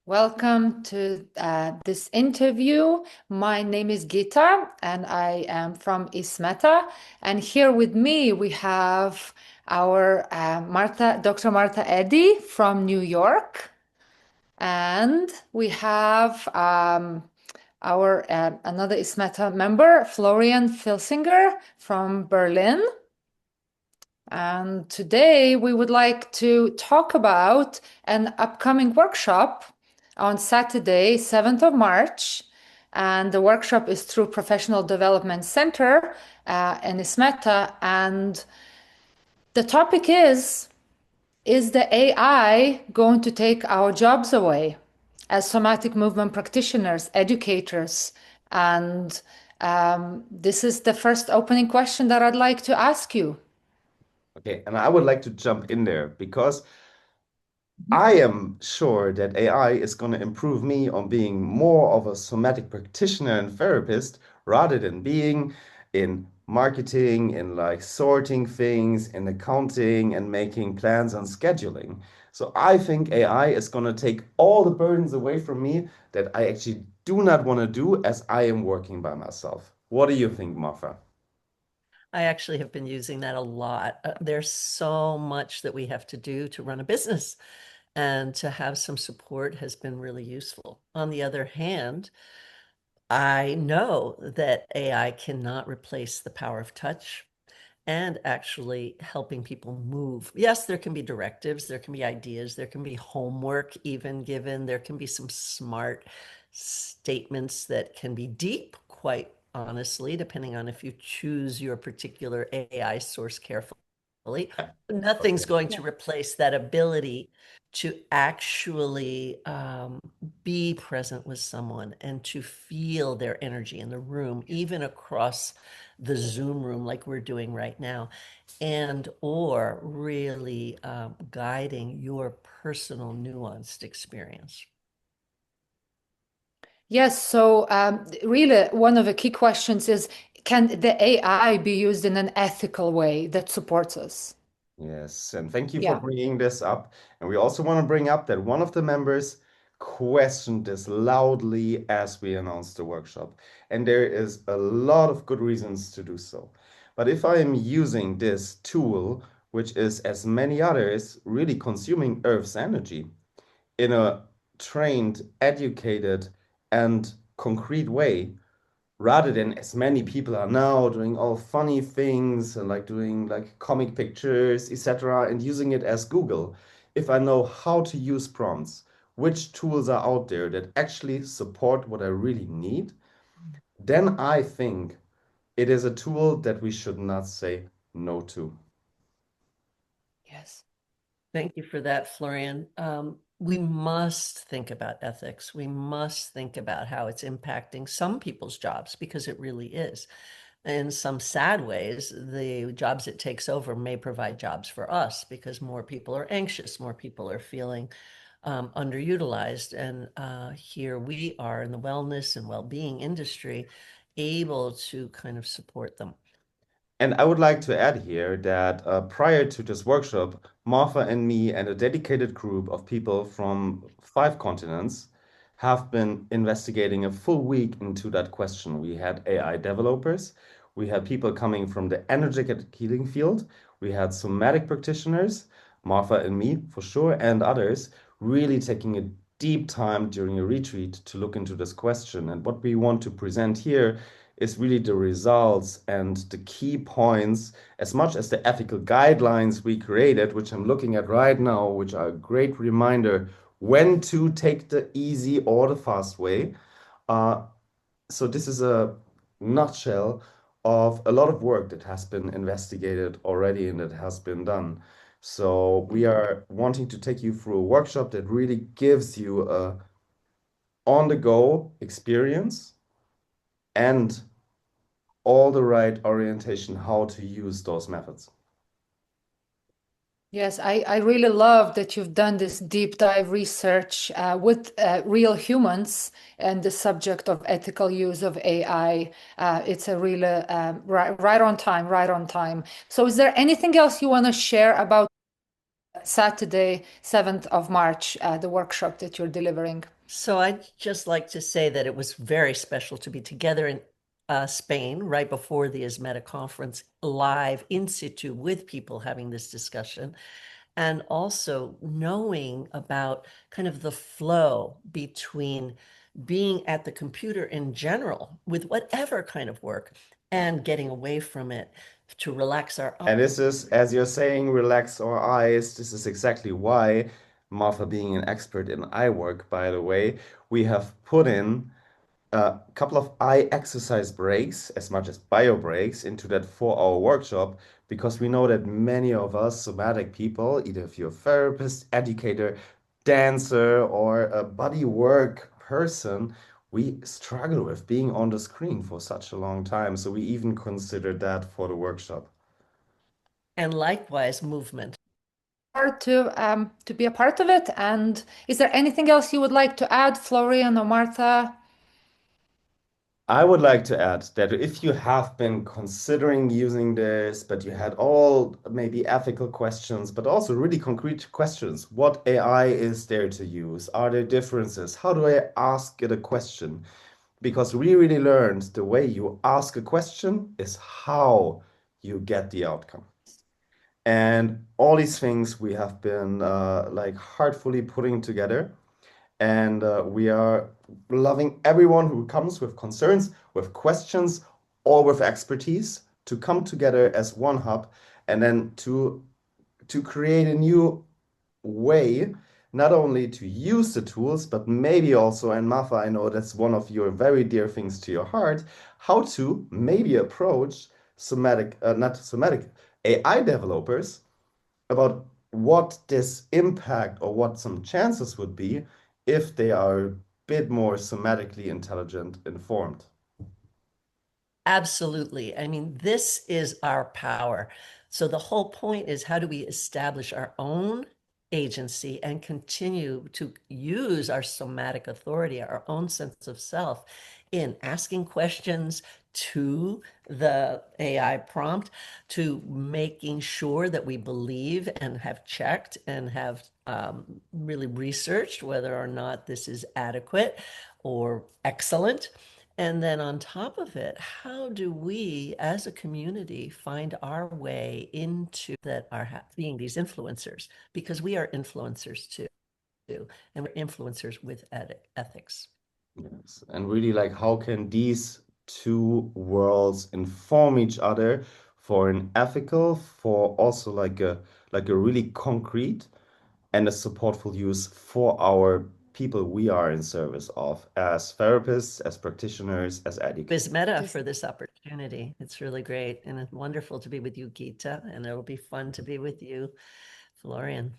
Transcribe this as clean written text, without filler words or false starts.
Welcome to this interview. My name is Gita and I am from Ismeta. And here with me we have our Dr. Martha Eddy from New York. And we have our another Ismeta member, Florian Filtzinger from Berlin. And today we would like to talk about an upcoming workshop on Saturday, 7th of March. And the workshop is through Professional Development Center in Ismeta. And the topic is the AI going to take our jobs away as somatic movement practitioners, educators? And this is the first opening question that I'd like to ask you. Okay, and I would like to jump in there because I am sure that AI is going to improve me on being more of a somatic practitioner and therapist rather than being in marketing, in like sorting things, in accounting, and making plans and scheduling. So I think AI is going to take all the burdens away from me that I actually do not want to do as I am working by myself. What do you think, Martha? I actually have been using that a lot. There's so much that we have to do to run a business, and to have some support has been really useful. On the other hand, I know that AI cannot replace the power of touch and actually helping people move. Yes, there can be directives, there can be ideas, there can be homework even given, there can be some smart statements that can be deep, quite honestly, depending on if you choose your particular AI source carefully. Nothing's Okay. going Yeah. to replace that ability to actually be present with someone and to feel their energy in the room, even across the Zoom room like we're doing right now, and or really guiding your personal nuanced experience. Yes, so really one of the key questions is, can the AI be used in an ethical way that supports us? Yes, and thank you for Yeah. bringing this up. And we also want to bring up that one of the members questioned this loudly as we announced the workshop. And there is a lot of good reasons to do so. But if I am using this tool, which is as many others, really consuming Earth's energy in a trained, educated, and concrete way, rather than as many people are now doing all funny things and like doing like comic pictures, etc., and using it as Google. If I know how to use prompts, which tools are out there that actually support what I really need, then I think it is a tool that we should not say no to. Yes. Thank you for that, Florian. We must think about ethics. We must think about how it's impacting some people's jobs because it really is. In some sad ways, the jobs it takes over may provide jobs for us because more people are anxious, more people are feeling underutilized. And here we are in the wellness and well-being industry, able to kind of support them. And I would like to add here that prior to this workshop, Martha and me and a dedicated group of people from 5 continents have been investigating a full week into that question. We had AI developers, we had people coming from the energetic healing field, we had somatic practitioners, Martha and me for sure, and others really taking a deep time during a retreat to look into this question. And what we want to present here is really the results and the key points, as much as the ethical guidelines we created, which I'm looking at right now, which are a great reminder when to take the easy or the fast way. Uh, so this is a nutshell of a lot of work that has been investigated already and that has been done. So we are wanting to take you through a workshop that really gives you a on-the-go experience and all the right orientation how to use those methods. Yes, I really love that you've done this deep dive research with real humans and the subject of ethical use of AI. It's a really right on time, right on time. So, is there anything else you want to share about Saturday, 7th of March, the workshop that you're delivering? So I'd just like to say that it was very special to be together in Spain right before the Asmeta conference, live in situ with people having this discussion, and also knowing about kind of the flow between being at the computer in general with whatever kind of work and getting away from it to relax our And this is, as you're saying, relax our eyes. This is exactly why, Martha being an expert in eye work, by the way, we have put in a couple of eye exercise breaks, as much as bio breaks, into that 4 hour workshop, because we know that many of us somatic people, either if you're a therapist, educator, dancer, or a body work person, we struggle with being on the screen for such a long time. So we even considered that for the workshop. and likewise movement. To be a part of it. And is there anything else you would like to add, Florian or Martha? I would like to add that if you have been considering using this, but you had all maybe ethical questions, but also really concrete questions, what AI is there to use? Are there differences? How do I ask it a question? Because we really learned the way you ask a question is how you get the outcome. And all these things we have been like heartfully putting together. And we are loving everyone who comes with concerns, with questions, or with expertise to come together as one hub and then to create a new way, not only to use the tools, but maybe also, and Martha, I know that's one of your very dear things to your heart, how to maybe approach not somatic, AI developers about what this impact or what some chances would be if they are a bit more somatically intelligent informed. Absolutely. I mean, this is our power. So the whole point is how do we establish our own agency and continue to use our somatic authority, our own sense of self, in asking questions to the AI prompt, to making sure that we believe and have checked and have really researched whether or not this is adequate or excellent. And then on top of it, how do we as a community find our way into that are being these influencers? Because we are influencers too, and we're influencers with ethics. Yes. And really, like, how can these two worlds inform each other for an ethical, for also like a really concrete and a supportful use for our people we are in service of as therapists, as practitioners, as educators. Meta for this opportunity. It's really great and it's wonderful to be with you, Gita, and it'll be fun to be with you, Florian.